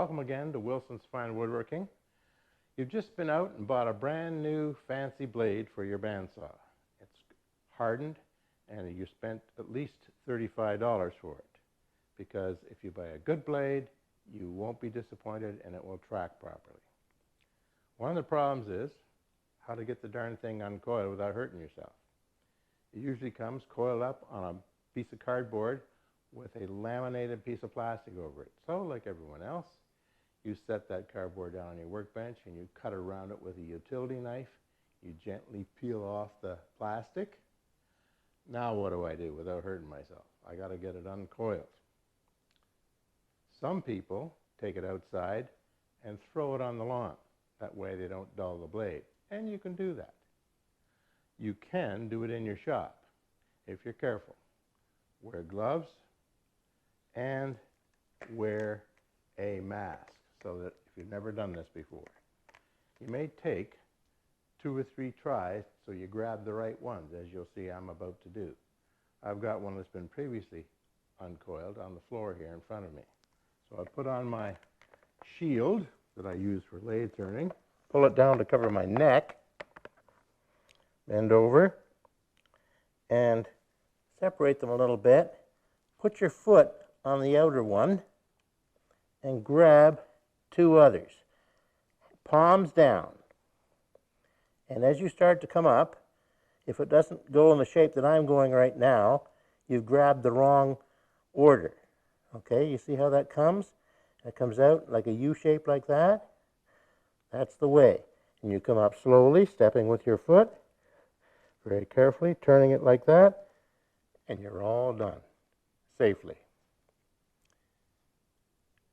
Welcome again to Wilson's Fine Woodworking. You've just been out and bought a brand new fancy blade for your bandsaw. It's hardened and you spent at least $35 for it, because if you buy a good blade, you won't be disappointed and it will track properly. One of the problems is how to get the darn thing uncoiled without hurting yourself. It usually comes coiled up on a piece of cardboard with a laminated piece of plastic over it. So, like everyone else, you set that cardboard down on your workbench and you cut around it with a utility knife. You gently peel off the plastic. Now what do I do without hurting myself? I got to get it uncoiled. Some people take it outside and throw it on the lawn. That way they don't dull the blade. And you can do that. You can do it in your shop if you're careful. Wear gloves and wear a mask so that if you've never done this before, you may take 2 or 3 tries so you grab the right ones, as you'll see I'm about to do. I've got one that's been previously uncoiled on the floor here in front of me. So I put on my shield that I use for lathe turning, pull it down to cover my neck, bend over, and separate them a little bit. Put your foot on the outer one and grab 2 others, palms down. And as you start to come up, if it doesn't go in the shape that I'm going right now, you've grabbed the wrong order. Okay, you see how that comes? It comes out like a U shape like that. That's the way. And you come up slowly, stepping with your foot, very carefully, turning it like that, and you're all done safely.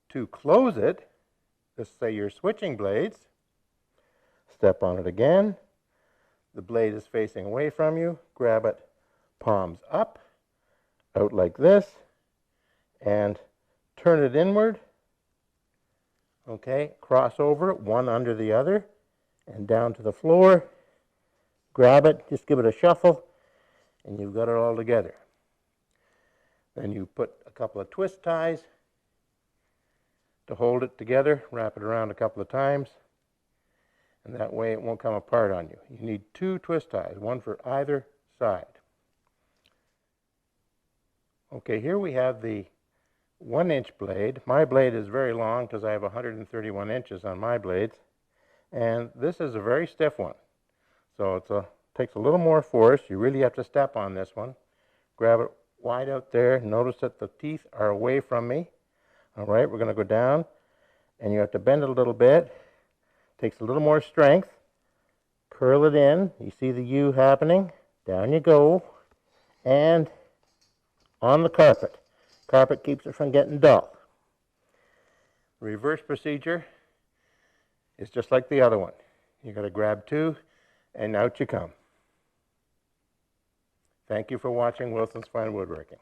To close it, let's say you're switching blades, step on it again. The blade is facing away from you. Grab it, palms up, out like this, and turn it inward. Okay, cross over it, one under the other, and down to the floor. Grab it, just give it a shuffle, and you've got it all together. Then you put a couple of twist ties to hold it together, wrap it around a couple of times, and that way it won't come apart on you. You need 2 twist ties, one for either side. Okay, here we have the 1-inch blade. My blade is very long because I have 131 inches on my blades, and this is a very stiff one. So it takes a little more force. You really have to step on this one. Grab it wide out there. Notice that the teeth are away from me. All right, we're going to go down, and you have to bend it a little bit. Takes a little more strength. Curl it in. You see the U happening. Down you go, and on the carpet. Carpet keeps it from getting dull. Reverse procedure is just like the other one. You got to grab 2, and out you come. Thank you for watching Wilson's Fine Woodworking.